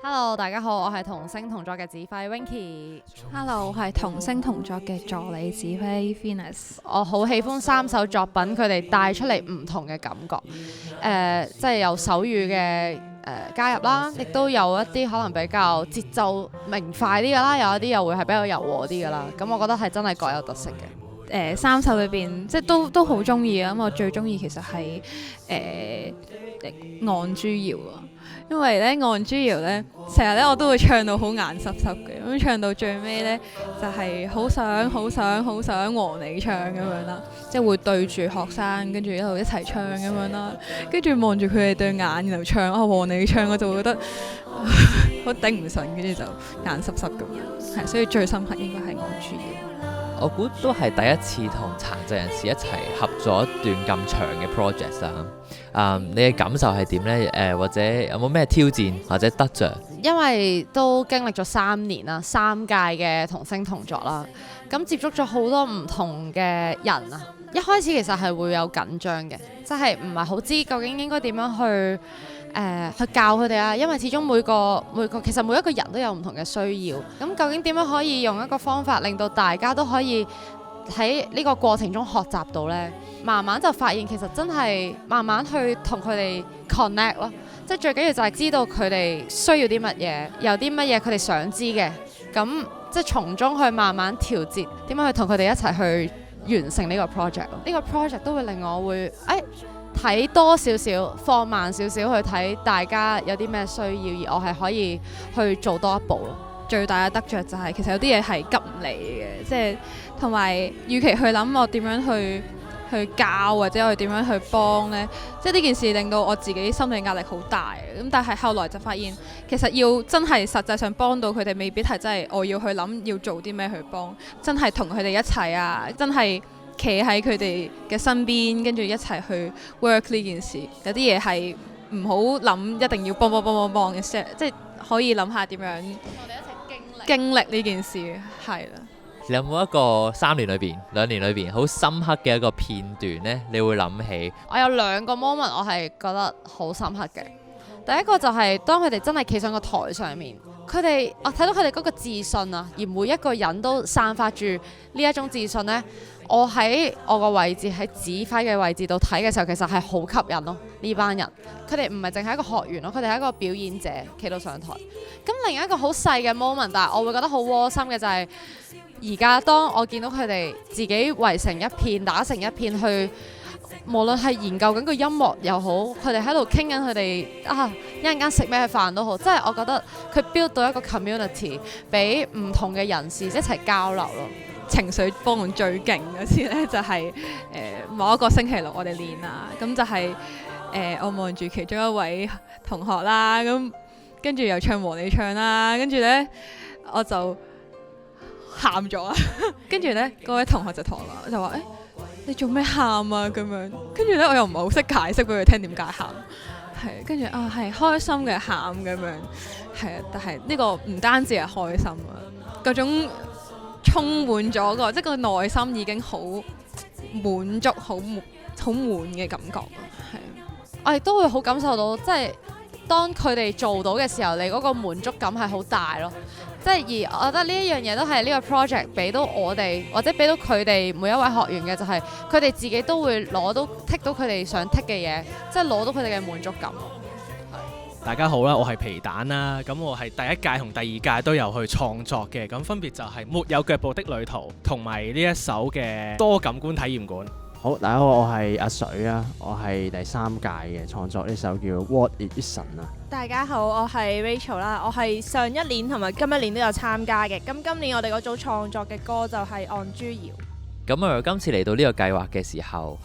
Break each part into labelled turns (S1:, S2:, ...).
S1: Hello， 大家好，我係同聲同作嘅指揮 Winky。Hello，
S2: 我係同聲同作嘅助理指揮 Venus。
S1: 我好喜歡3首作品，佢哋帶出嚟唔同嘅感覺。即係有手語嘅加入啦，亦都有一啲可能比較節奏明快啲㗎啦，有一啲又會係比較柔和啲㗎啦。咁我覺得係真係各有特色嘅。
S2: 3首裏邊即係都好中意啊！咁我最中意其實係岸珠謠啊。因為咧岸珠謠咧，成日咧我都會唱到好眼濕濕嘅，咁唱到最尾咧就係好想和你唱咁樣啦，即係會對住學生，跟住一路一齊唱咁樣啦，跟住望住佢哋對眼，然後唱和你唱，我就會覺得好頂唔順，跟住就眼濕濕咁樣，係，所以最深刻應該係岸珠謠。
S3: 我估都係第一次同殘疾人士一齊合作一段咁長嘅 project 啦。你嘅感受係點呢？或者有冇咩挑戰或者得着？
S1: 因為都經歷咗3年啦，3屆嘅同聲同作啦，咁接觸咗好多唔同嘅人啊。一開始其實係會有緊張嘅，即係唔係好知究竟應該點樣去教佢哋啊。因為始終其實每一個人都有唔同嘅需要。咁究竟點樣可以用一個方法令到大家都可以喺呢個過程中學習到呢？慢慢就發現其實真係慢慢去同佢哋 connect 咯。即係最緊要就係知道佢哋需要啲乜嘢，有啲乜嘢佢哋想知嘅。咁即係從中去慢慢調節，點樣去同佢哋一齊去完成呢個 project。呢個 project 都會令我會睇多少少，放慢少少去睇大家有啲咩需要，而我係可以去做多一步咯。
S2: 最大嘅得着就係其實有啲嘢係急唔嚟嘅，即係同埋與其去諗我點樣去教或者我點樣去幫呢，即係呢件事令到我自己心理壓力好大。咁但係後來就發現其實要真係實際上幫到佢哋，未必係真係我要去諗要做啲咩去幫，真係同佢哋一齊啊，真係企喺佢哋嘅身邊，跟住一齊去 work 呢件事。有啲嘢係唔好諗一定要幫嘅，即係可以諗下點樣我哋一齊經歷呢件事，係啦。
S3: 你有冇一個3年裏邊、2年裏邊好深刻嘅一個片段呢？你會諗起？
S1: 我有2個 moment 我係覺得好深刻嘅。第一個就係當佢哋真係企上個台上面，我睇到佢哋嗰個自信啊，而每一個人都散發住呢一種自信呢。我喺我個位置喺指揮嘅位置度睇嘅時候，其實係好吸引咯。呢班人佢哋唔係淨係一個學員咯，佢哋係一個表演者企到上台。咁另一個好細嘅 moment， 但係我會覺得好窩心嘅就係而家當我見到佢哋自己圍成一片，打成一片去，無論係研究緊個音樂又好，佢哋喺度傾緊佢哋一陣間食咩飯都好，即係我覺得佢 build 到一個 community， 俾唔同嘅人士一齊交流咯。
S2: 情緒波動最勁嗰次呢，就係某一個星期六我哋練啦，咁就係我望住其中一位同學啦，咁跟住又唱和你唱啦，跟住呢，我就喊咗啊！跟住呢，嗰位同學就同我話，就話你做咩喊啊咁樣？跟住呢，我又唔係好識解釋俾佢聽點解喊，係跟住係開心嘅喊咁樣，係啊，但係呢個唔單止係開心啊，嗰種充滿咗即係個內心已經好滿足、好滿嘅感覺啊，係啊，
S1: 我亦都會好感受到，即係當佢哋做到嘅時候，你嗰個滿足感係好大咯。即係而我覺得呢一樣嘢都係呢個 project 俾到我哋，或者俾到佢哋每一位學員嘅，就係佢哋自己都會攞到剔到佢哋想剔嘅嘢，即係攞到佢哋嘅滿足感。
S4: 大家好啦，我係皮蛋啦，咁我係第一屆同第2屆都有去創作嘅，咁分別就係沒有腳步的旅途同埋呢一首嘅多感官體驗館。
S5: 好，大家好，我係阿水啊，我係第3屆嘅創作呢首叫 What It Isn't 啊。
S6: 大家好，我係 Rachel 啦，我係上一年同埋今一年都有參加嘅。咁今年我哋嗰組創作嘅歌就係岸珠謠。
S3: 咁今次嚟到呢個計劃嘅時候，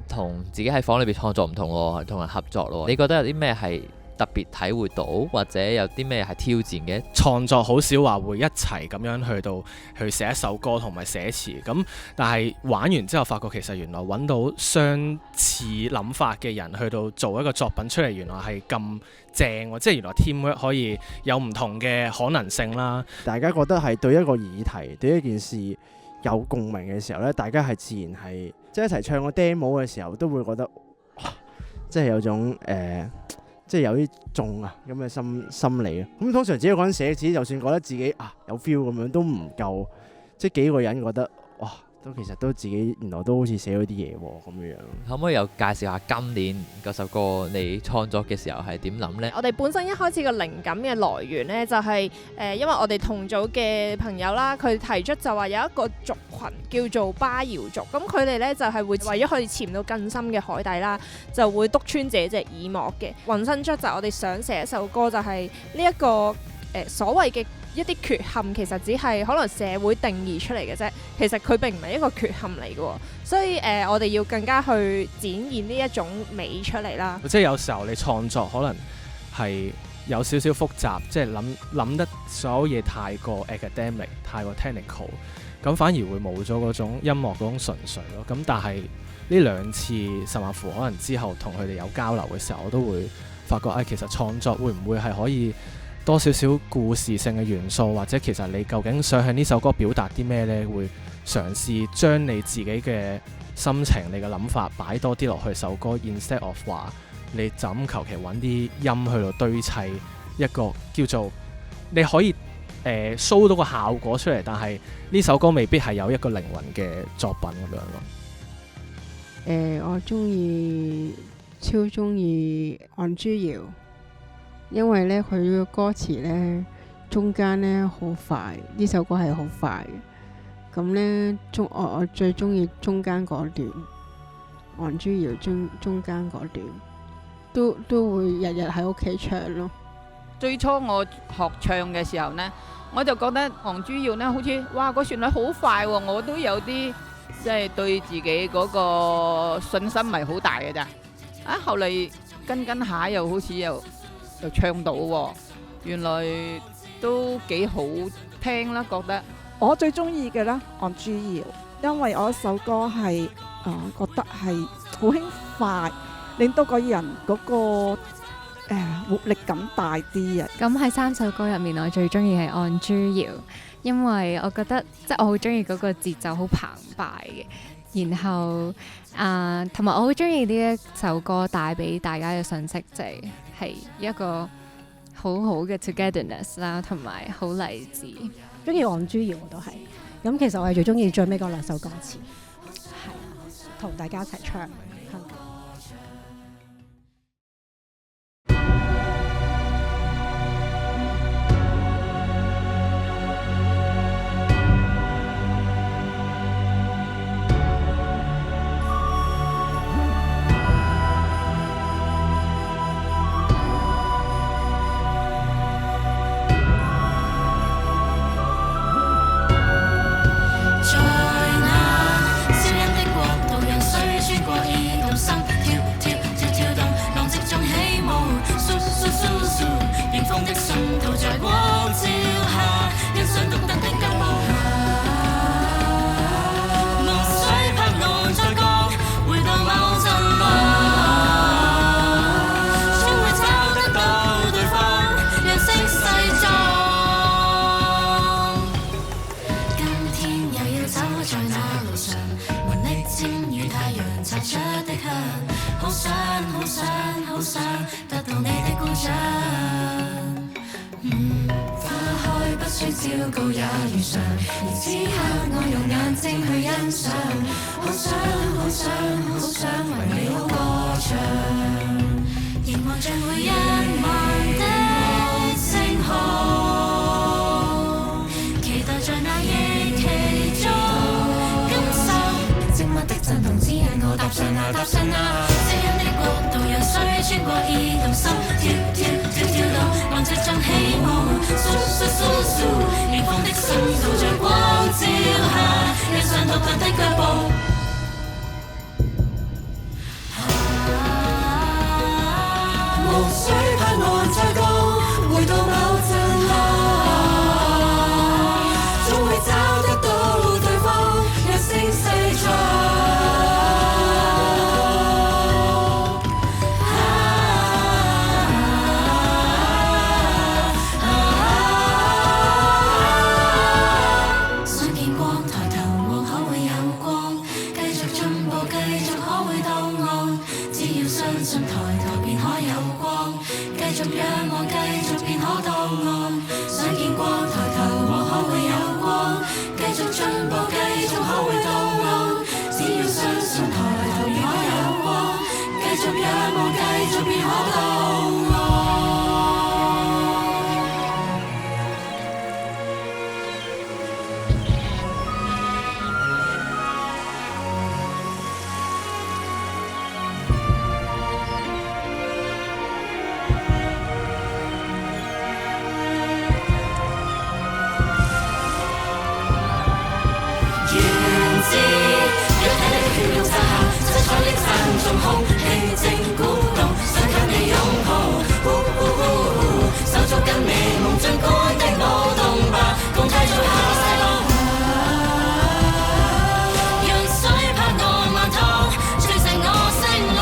S3: 同自己喺房裏邊創作唔同喎，同人合作咯。你覺得有啲咩係特別體會到，或者有啲咩係挑戰嘅？
S4: 創作好少話會一齊咁樣去寫一首歌同埋寫詞，咁但係玩完之後發覺其實原來揾到相似諗法嘅人去到做一個作品出嚟，原來係咁正喎！即係原來 teamwork 可以有唔同嘅可能性啦。
S5: 大家覺得係對一個議題、對一件事有共鳴嘅時候咧，大家係自然係即係一齊唱個 demo 嘅時候，都會覺得哇，即係有種即係有啲中啊咁嘅心理啊。咁通常自己一個人寫詞，就算覺得自己有 feel 咁樣，都唔夠即係幾個人覺得哇，都其實都自己原來都好似寫咗啲嘢喎咁樣。
S3: 可唔可以又介紹下今年嗰首歌你創作嘅時候係點諗呢？
S6: 我哋本身一開始個靈感嘅來源呢，就係因為我哋同組嘅朋友啦，佢提出就話有一個族群叫做巴瑤族，咁佢哋呢，就係會為咗可以潛到更深嘅海底啦，就會篤穿自己隻耳膜嘅。渾身出就我哋想寫一首歌，就係呢一個所謂嘅一啲缺陷，其實只係可能社會定義出嚟嘅啫，其實佢並唔係一個缺陷嚟嘅，所以我哋要更加去展現呢一種美出嚟啦。
S4: 即係有時候你創作可能係有少少複雜，即係諗得所有嘢太過 academic、太過 technical， 咁反而會冇咗嗰種音樂嗰種純粹咯。咁但係呢兩次，甚或乎可能之後同佢哋有交流嘅時候，我都會發覺其實創作會唔會係可以多少少故事性嘅元素，或者其實你究竟想向呢首歌表達啲咩呢？會嘗試將你自己嘅心情、你嘅諗法擺多啲落去首歌 ，instead of 話你就咁求其揾啲音去到堆砌一個叫做你可以show 到個效果出嚟，但係呢首歌未必係有一個靈魂嘅作品咁樣咯。
S7: 我超中意岸珠瑤。因為咧佢嘅歌詞咧中間咧好快，呢首歌係好快嘅。咁咧我最中意中間嗰段，岸珠瑤中間嗰段都會日日喺屋企唱咯。
S8: 最初我學唱嘅時候呢，我就覺得岸珠瑤呢好似哇個旋律好快喎，我都有啲即係對自己嗰個信心唔係好大嘅咋。後嚟跟下又好似又唱到喎，原來都幾好聽啦，覺得。
S9: 我最中意嘅咧，岸珠瑤，因為我首歌係覺得係好輕快，令到個人嗰個活力感大啲啊。
S10: 咁喺3首歌入面，我最中意係岸珠瑤，因為我覺得即係我好中意嗰個節奏好澎湃嘅。然後同埋我好中意呢一首歌帶俾大家嘅信息，就係一個好好嘅 togetherness 啦，同埋好勵志。
S11: 中意岸珠瑤我都係，咁其實我係最中意最尾嗰2首歌詞，係同大家一齊唱。
S12: 若體力血肉撒下，七彩的山中空，氣靜鼓動，想跟你擁抱。手足跟你夢盡管的舞動吧，共繼續下細路。讓水拍岸漫濤，吹醒我聲浪。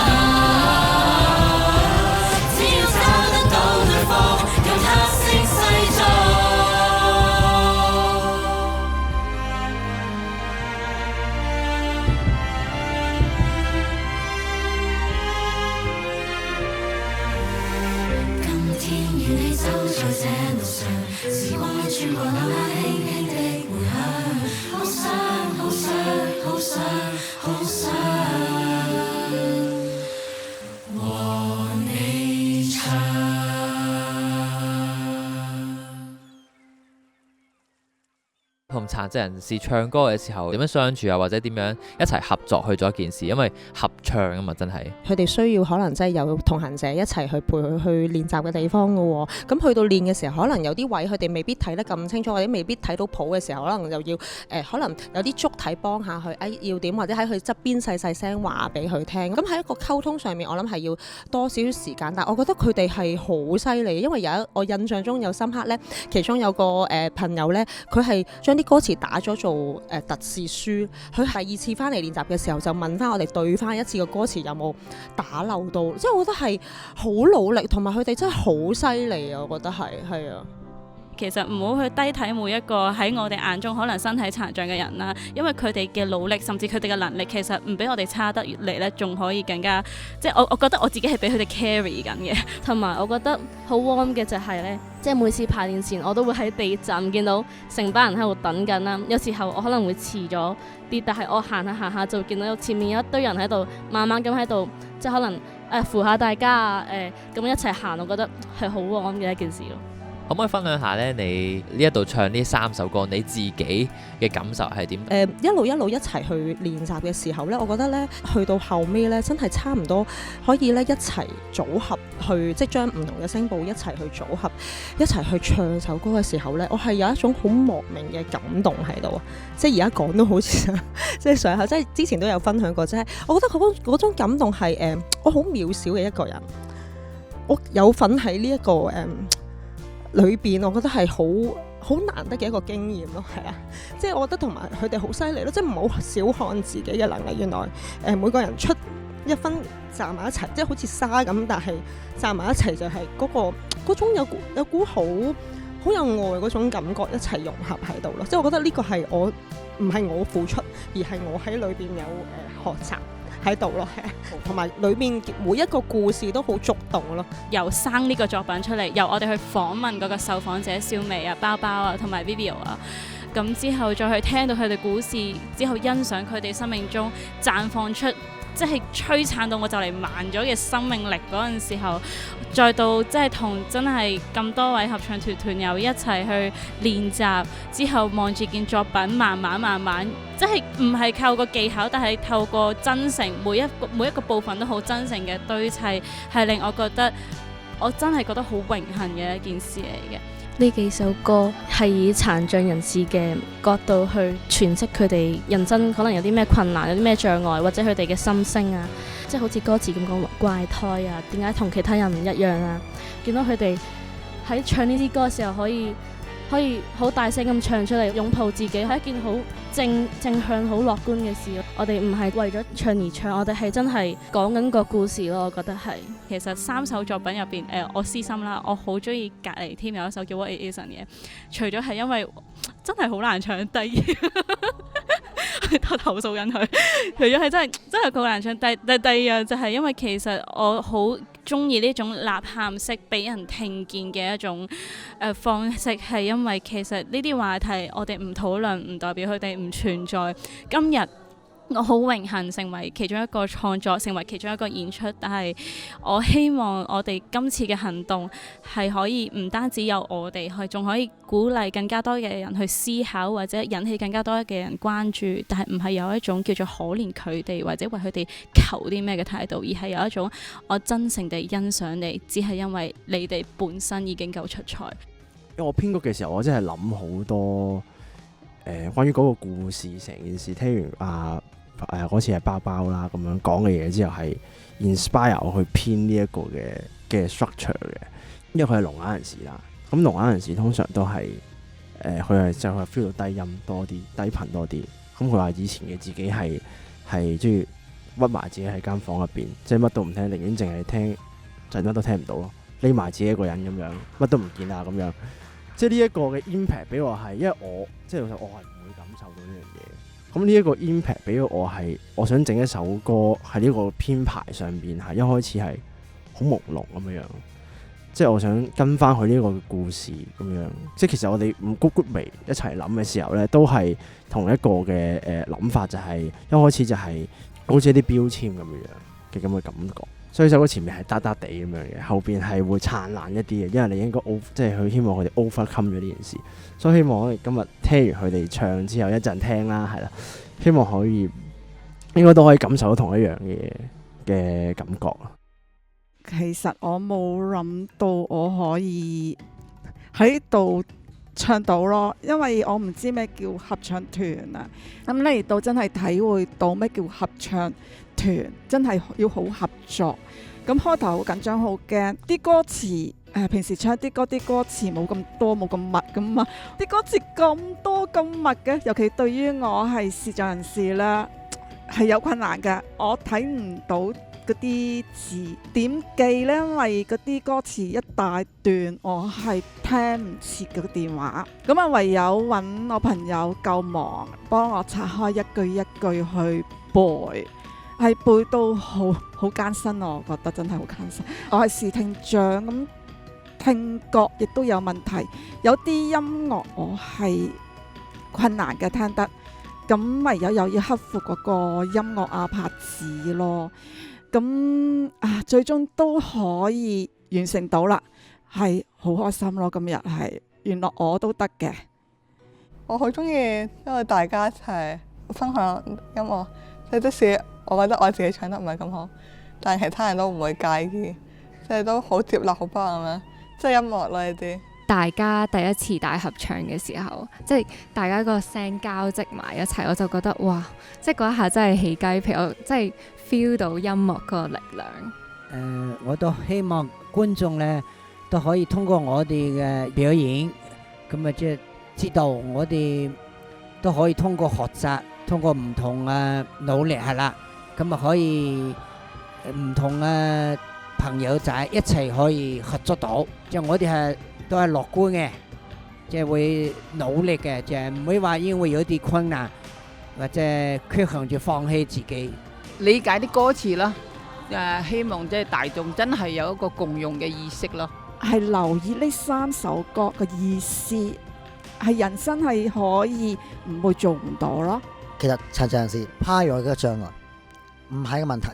S12: 只要找得到對方，用黑色世俗。走在這路上，時光穿過留下輕輕的回響，好想好想好想好想和你唱。
S3: 同殘疾人士唱歌嘅時候點樣相處啊，或者點樣一齊合作去做一件事，因為合唱啊嘛，真係
S13: 佢哋需要可能真係有同行者一齊去陪佢去練習嘅地方嘅喎。咁去到練嘅時候，可能有啲位佢哋未必睇得咁清楚，或者未必睇到譜嘅時候，可能就要可能有啲足體幫下佢，要點，或者喺佢側邊細細聲話俾佢聽。咁喺一個溝通上面，我諗係要多少少時間，但係我覺得佢哋係好犀利，因為我印象中有深刻咧，其中有個朋友咧，佢係將啲歌詞打咗做特試書，佢第二次翻嚟練習嘅時候就問翻我哋對翻一次個歌詞有冇打漏到，即係我覺得係好努力，同埋佢哋真係好犀利啊！我覺得係啊。
S14: 其實唔好去低睇每一個喺我哋眼中可能身體殘障嘅人啦，因為佢哋嘅努力甚至佢哋嘅能力其實唔比我哋差得嚟咧，仲可以更加即係我覺得我自己係俾佢哋 carry 緊嘅。
S15: 同埋我覺得好 warm 嘅就係咧，即係每次排練前我都會喺地站見到成班人喺度等緊啦。有時候我可能會遲咗啲，但係我行下就見到前面有一堆人喺度慢慢咁喺度，即係可能扶下大家啊咁一齊行，我覺得係好 warm 嘅一件事咯。
S3: 可唔可以分享下咧？你呢一度唱呢3首歌，你自己嘅感受係點？
S13: 一路一齊去練習嘅時候咧，我覺得咧去到後尾咧，真係差唔多可以咧一齊組合去，即係將唔同嘅聲部一齊去組合，一齊去唱首歌嘅時候咧，我係有一種好莫名嘅感動喺度啊！即係而家講都好似即係上下，即係之前都有分享過，即係我覺得嗰種感動係我好渺小嘅一個人，我有份喺呢一個裏邊，我覺得係好難得嘅一個經驗咯，係啊，即係我覺得同埋佢哋好犀利咯，即係唔好小看自己嘅能力。原來每個人出一分站埋一齊，即係好似沙咁，但係站埋一齊就係嗰種有股好有愛嗰種感覺一齊融合喺度咯。即係我覺得呢個係我唔係我付出，而係我喺裏邊有學習喺度咯，同埋裏面每一個故事都好觸動咯。
S14: 由生呢個作品出嚟，由我哋去訪問嗰個受訪者小美啊、包包啊同埋 Vivio 啊，咁之後再去聽到佢哋故事，之後欣賞佢哋生命中綻放出即係璀璨到我就嚟慢咗嘅生命力嗰陣時候，再到即係同真係咁多位合唱團友一齊去練習，之後望住件作品慢慢，即係唔係靠個技巧，但係透過真誠，每一個部分都好真誠嘅堆砌，係令我覺得我真係覺得好榮幸嘅一件事嚟嘅。
S15: 呢幾首歌係以殘障人士嘅角度去詮釋佢哋人生可能有啲咩困難，有啲咩障礙，或者佢哋嘅心聲啊，即係好似歌詞咁講怪胎啊，點解同其他人唔一樣啊？見到佢哋喺唱呢啲歌嘅時候可以好大聲咁唱出嚟，擁抱自己，係一件好正向、好樂觀嘅事。我哋唔係為咗唱而唱，我哋係真係講緊個故事咯。我覺得係。
S14: 其實3首作品入邊，我私心啦，我好中意隔離添有一首叫 What It Isn't 嘅，除咗係因為真係好難唱，第二我投訴緊佢，除咗係真係好難唱，第二樣就係因為其實我好中意呢種吶喊式俾人聽見嘅一種方式，係因為其實呢啲話題我哋唔討論，唔代表佢哋唔存在。今日我好榮幸成為其中一個創作，成為其中一個演出，但係我希望我哋今次嘅行動係可以唔單止有我哋去，仲可以鼓勵更加多嘅人去思考，或者引起更加多嘅人關注，但係唔係有一種叫做可憐佢哋或者為佢哋求啲咩嘅態度，而係有一種我真誠地欣賞你，只係因為你哋本身已經夠出彩。
S5: 因為我編曲嘅時候，我真係諗好多關於嗰個故事成件事，聽完嗰次係包包啦咁樣講嘅嘢之後，係 inspire 我去編呢一個嘅 structure 嘅，因為佢係聾啞人士啦。咁聾啞人士通常都係佢係就係 feel 到低音多啲、低頻多啲。咁佢話以前嘅自己係中意屈埋自己喺間房入邊，即係乜都唔聽，寧願淨係聽，就乜都聽唔到咯，匿埋自己一個人咁樣，乜都唔見啊咁樣。即係呢一個嘅 impact 俾我係，因為我即係老實我係唔會感受到呢樣嘢。咁呢一個 impact 俾我係，我想整一首歌喺呢個編排上邊係一開始係好朦朧咁樣，即係我想跟翻佢呢個故事咁樣。即係其實我哋五谷微一齊諗嘅時候咧，都係同一個嘅諗法，就係一開始就係好似啲標籤咁樣嘅咁嘅感覺。所以首歌前面係得得地咁樣嘅，後邊係會燦爛一啲嘅，因為你應該即係佢希望佢哋 overcome 咗呢件事，所以希望我哋今日聽完佢哋唱之後一陣聽啦，係啦，希望可以應該都可以感受到同一樣嘅感覺咯。
S9: 其實我冇諗到我可以喺度唱到咯，因為我唔知咩叫合唱團啊。咁嚟到真係體會到咩叫合唱團，真係要好合作。咁開頭好緊張，好驚啲歌詞平時唱啲歌啲歌詞冇咁多冇咁密噶嘛，啲歌詞咁多咁密嘅，尤其對於我係視障人士啦，係有困難嘅。我睇唔到嗰啲字點記呢？因為嗰啲歌詞一大段，我係聽唔切個電話，咁啊唯有揾我朋友救忙，幫我拆開一句一句去背。係背到好艱辛，我覺得真係好艱辛。我係視聽障，咁聽覺亦都有問題，有啲音樂我係困難嘅聽得，咁唯有又要克服嗰個音樂拍子咯。咁最終都可以完成到啦，係好開心咯！今日係原來我都得嘅，
S16: 我好中意，因為大家一齊分享音樂，即使我覺得我自己唱得唔係咁好，但係其他人都唔會介意，即係都好接納、好包容啦。即係音樂咯呢啲。
S10: 大家第一次大合唱嘅時候，即係大家個聲交織埋一齊，我就覺得哇！即係嗰一下真係起雞皮，我真係 feel 到音樂個力量。
S17: 我都希望觀眾呢都可以通過我哋嘅表演，咁啊即係知道我哋都可以通過學習，通過唔同嘅努力係啦，咁啊可以唔同嘅朋友仔一齊可以合作到，即係我哋都係樂觀嘅，即係會努力嘅，就係唔會話因為有啲困難或者缺陷就放棄自己。
S8: 理解啲歌詞啦，希望即係大眾真係有一個共用嘅意識咯。
S9: 係留意呢3首歌嘅意思，係人生係可以唔會做唔到咯。
S18: 其實殘疾人士跨越嘅障礙唔係個問題。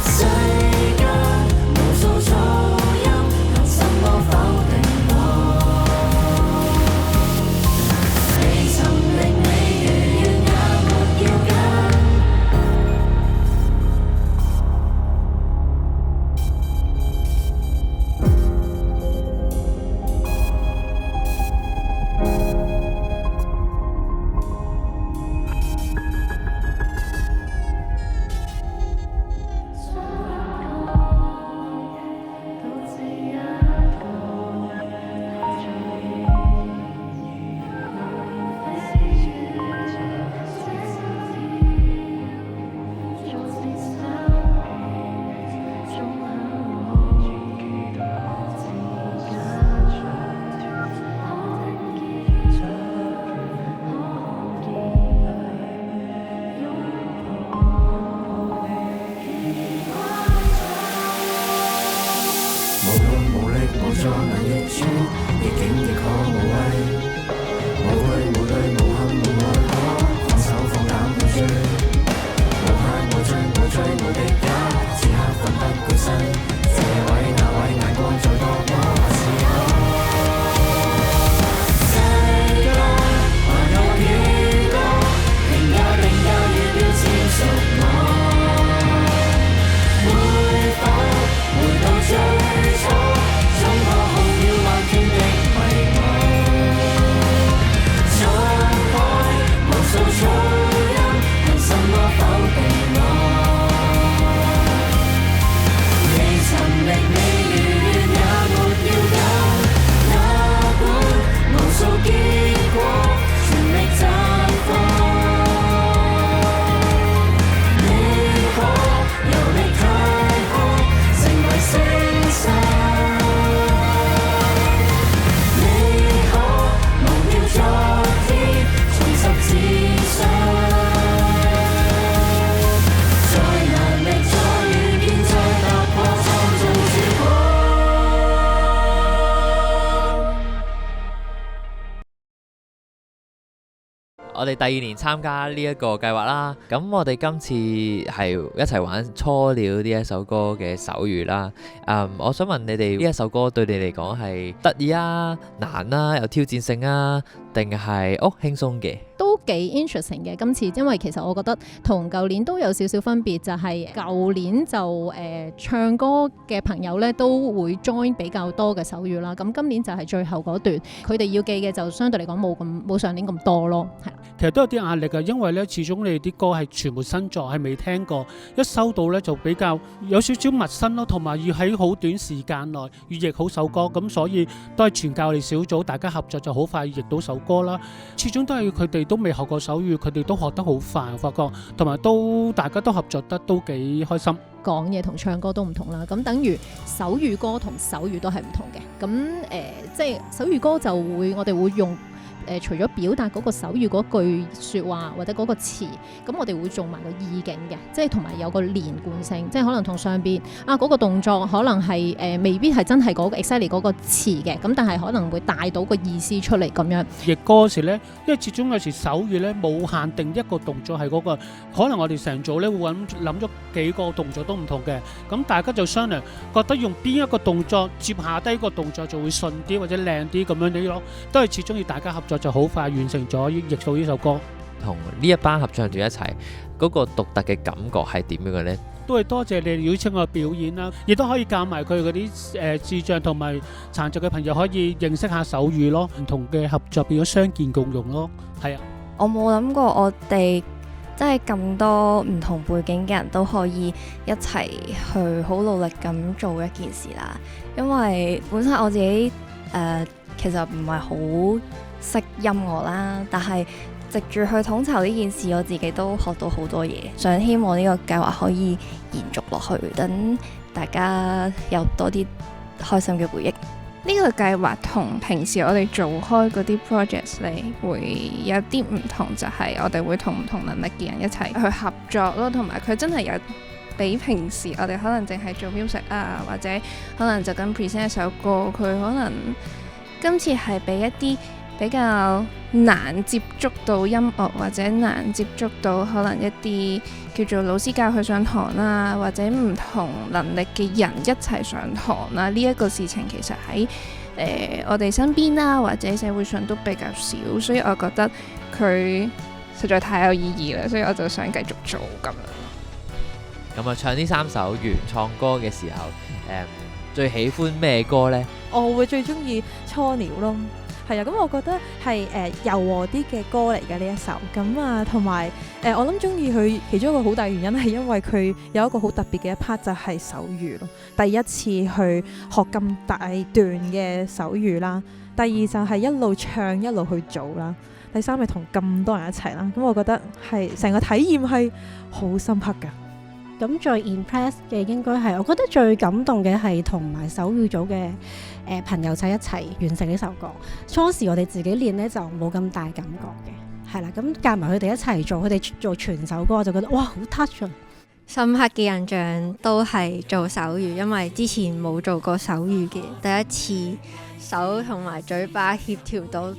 S12: 世間無數噪音，憑什麼否定我？
S3: 我哋第2年參加呢一個計劃啦。咁我哋今次係一齊玩《初了》呢一首歌嘅手語啦。我想問你哋呢一首歌對你嚟講係得意啊、難啊、有挑戰性啊，定係輕鬆嘅？
S19: 都幾 interesting 嘅今次，因為其實我覺得同舊年都有少少分別，就係舊年就唱歌嘅朋友咧都會 join 比較多嘅手語啦。咁今年就係最後嗰段，佢哋要記嘅就相對嚟講冇上年咁多咯，係。
S20: 其實都有啲壓力㗎，因為咧始終你哋啲歌係全部新作，係未聽過，一收到咧就比較有少少陌生咯，同埋要喺好短時間內要譯好首歌，咁所以都係全靠我哋小組大家合作就好快譯到首歌啦。始終都係佢哋都未學過手語，佢哋都學得好快，我發覺，同埋都大家都合作得都幾開心。
S19: 講嘢同唱歌都唔同啦，咁等於手語歌同手語都係唔同嘅。咁即係手語歌就會我哋會用。除咗表達嗰個手語嗰句説話或者嗰個詞，咁我哋會做埋個意境嘅，即係同埋有個連貫性，即係可能同上邊嗰個動作可能係未必係真係嗰個 exactly 嗰個詞嘅，咁但係可能會帶到個意思出嚟咁樣。
S20: 譯歌嗰時咧，因為始終有時手語咧冇限定一個動作係嗰個，可能我哋成組咧會諗咗幾個動作都唔同嘅，咁大家就商量，覺得用邊一個動作接下低個動作就會順啲或者靚啲咁樣啲咯，都係始終要大家合作。就好快完成咗譯做呢首歌，
S3: 同呢一班合唱團一齊嗰個獨特嘅感覺係點樣嘅呢？
S20: 都係多謝你哋邀請我表演啦，亦都可以教埋佢嗰啲智障同埋殘疾嘅朋友可以認識下手語咯，唔同嘅合作變咗相見共融咯，係啊！
S21: 我冇諗過我哋即係咁多唔同背景嘅人都可以一齊去好努力咁做一件事啦，因為本身我自己其實唔係好識音樂啦，但係藉住去統籌呢件事，我自己都學到好多嘢，想希望呢個計劃可以延續落去，等大家有多啲開心嘅回憶。
S22: 呢個計劃同平時我哋做開嗰啲 projects 咧，會有啲唔同，就係我哋會同唔同能力嘅人一齊去合作咯，同埋佢真係有比平時我哋可能淨係做 music 啊，或者可能就咁 present 一首歌，佢可能今次係俾一啲比較難接觸到音樂，或者難接觸到可能一啲叫做老師教佢上堂啦，或者唔同能力嘅人一齊上堂啦。呢一個事情其實喺我哋身邊啦，或者社會上都比較少，所以我覺得佢實在太有意義啦，所以我就想繼續做咁樣。
S3: 咁啊，唱呢3首原創歌嘅時候，最喜歡咩歌呢？
S23: 我會最中意初了咯。係啊，咁我覺得係柔和啲嘅歌嚟嘅呢一首，咁啊同埋我諗中意佢其中一個好大原因係因為佢有一個好特別嘅一 part 就係手語咯，第一次去學咁大段嘅手語啦，第二就係一路唱一路去做啦，第三係同咁多人一齊啦，咁我覺得係成個體驗係好深刻㗎。
S11: 咁最 impress 嘅應該係，我覺得最感動嘅係同埋手語組嘅朋友仔一齊完成呢首歌。初時我哋自己練呢就冇咁大感覺嘅，係啦。咁夾埋佢哋一齊做，佢哋做全首歌，我就覺得哇好 touch 啊！
S24: 深刻嘅印象都係做手語，因為之前冇做過手語嘅，第一次手同埋嘴巴協調到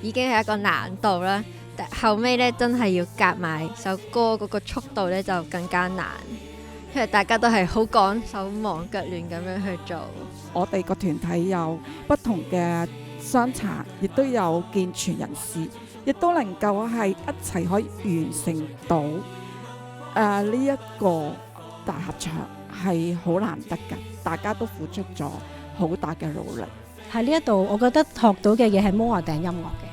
S24: 已經係一個難度啦。後尾咧真係要夾埋首歌嗰個速度咧就更加難，因為大家都係好趕手忙腳亂咁樣去做。
S9: 我哋個團體有不同嘅傷殘，亦都有健全人士，亦都能夠係一齊可以完成到呢一個大合唱，係好難得㗎。大家都付出咗好大嘅努力。
S11: 喺呢一度，我覺得學到嘅嘢係摩亞頂音樂嘅。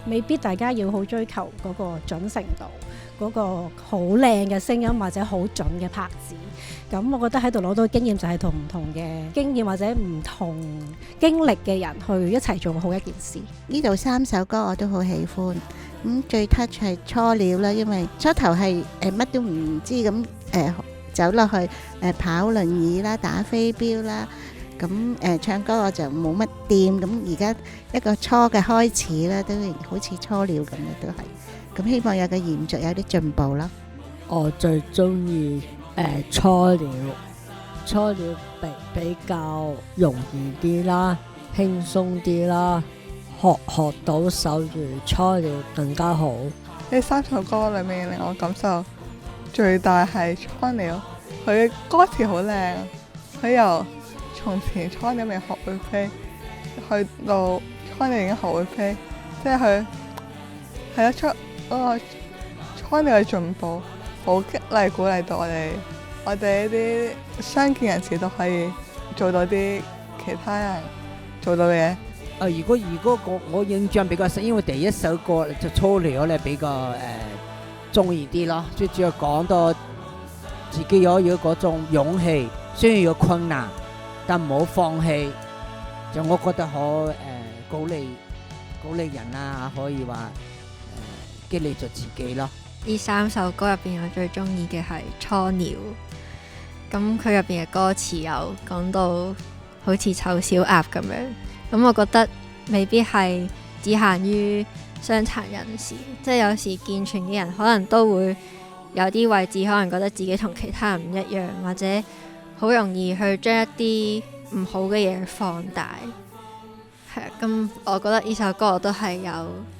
S11: 未必大家要好追求嗰個準程度，嗰個好靚嘅聲音或者好準嘅拍子。咁我覺得喺度攞到經驗就係同唔同嘅經驗或者唔同經歷嘅人去一齊做好一件事。
S25: 呢度3首歌我都好喜歡。最 touch 係初了啦，因為初頭係乜都唔知咁走落去跑輪椅啦、打飛鏢啦。咁唱歌我就冇乜掂，咁而家一個初嘅開始啦，都好似初了咁嘅都係，咁希望有個延續，有啲進步啦。
S26: 我最中意初了，初了比較容易啲啦，輕鬆啲啦，學到手語初了更加好。
S16: 呢3首歌裏面令我感受最大係《初鳥》，佢歌詞好靚，佢由從前初鳥未學會飛，去到初鳥已經學會飛，即係佢係得出嗰個初鳥嘅進步，好激勵鼓勵到我哋呢啲傷健人士都可以做到啲其他人做到嘅嘢。
S17: 如果我印象比較深，因為第一首歌就初鳥咧比較中意啲咯，即係主要講到自己有嗰種勇氣，雖然有困難，但唔好放棄。就我覺得好鼓勵人啦，可以話激勵咗自己咯。
S24: 呢3首歌入邊，我最中意嘅係《初鳥》。咁佢入邊嘅歌詞有講到好似臭小鴨咁樣，咁我覺得未必係只限於傷殘人士，即係有時健全嘅人可能都會有啲位置可能覺得自己同其他人唔一樣，或者好容易去將一啲唔好嘅嘢放大。係啊，咁我覺得呢首歌我都係有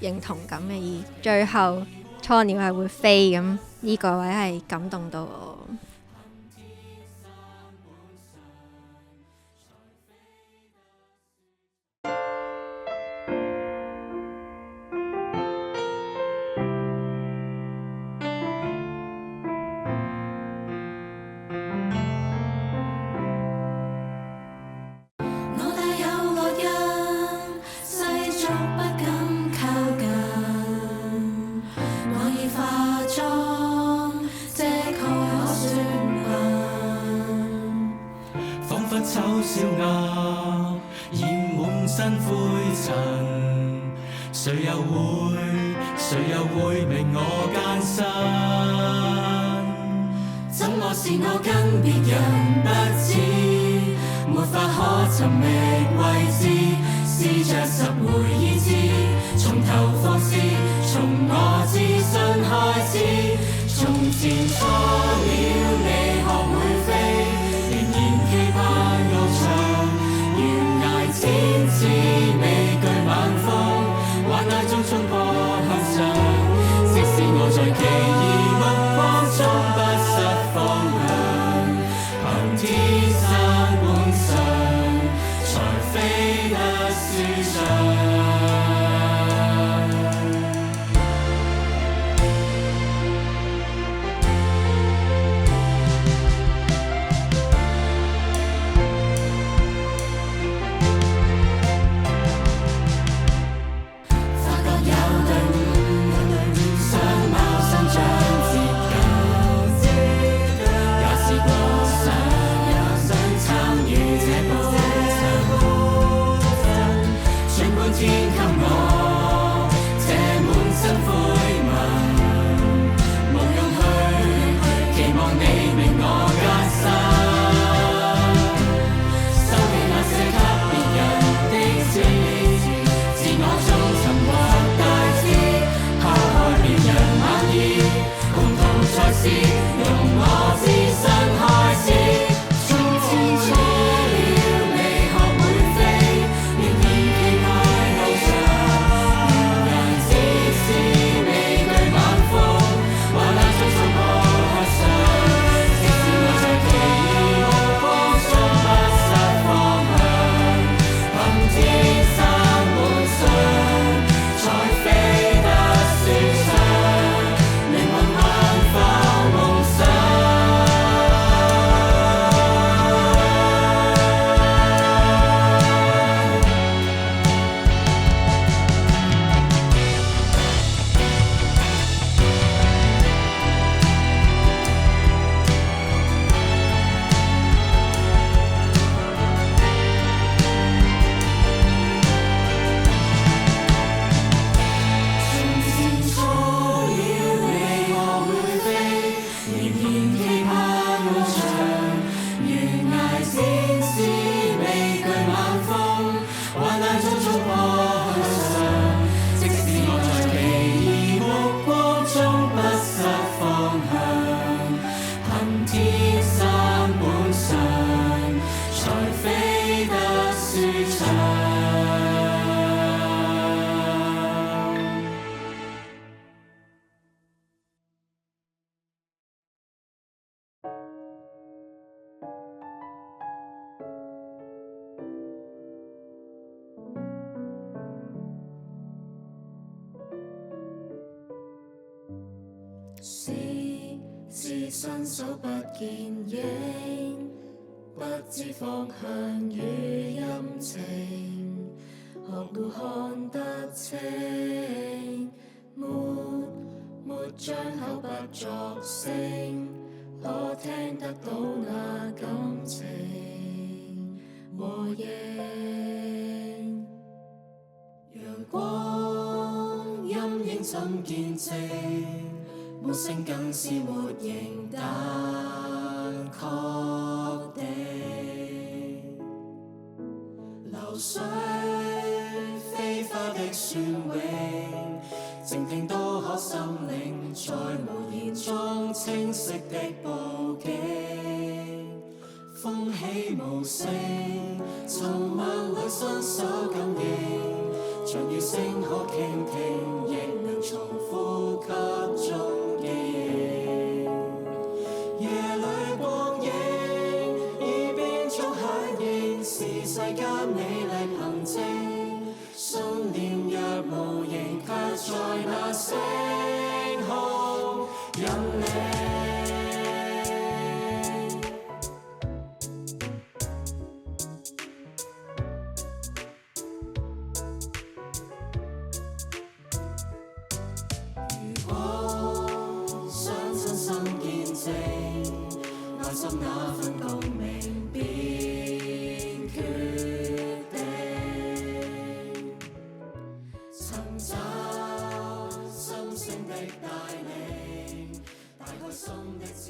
S24: 認同感嘅，而最後初鳥係會飛，咁呢個位係感動到我。
S12: 醜小鴨染滿身灰塵，誰又會明我艱辛？怎麼是我跟別人不似，沒法可尋覓位置，試着拾回意志，從頭放肆，從我自信開始。從前初鳥未學會飛，仍然期盼翱翔，懸崖千次未懼晚風，幻愛中衝破向上。即使我在奇異目光中不失方向，憑天生本相才飛得舒暢。是伸手不見影，不知方向與陰晴，學路看得清，沒張口不作聲，可聽得到那感情和應。陽光陰影怎見證？沒聲更是沒形，但確定。流水飛花的旋泳，靜聽都可心領，在無言中清晰的佈景。風起無聲，尋萬里伸手感應，像雨聲可傾聽，亦能從呼吸中。夜裏光影，耳邊中響應，是世間美麗憑證。信念若無形，卻在那星空引領。內心那份共鳴便決定，尋找心聲的帶領，大開心的知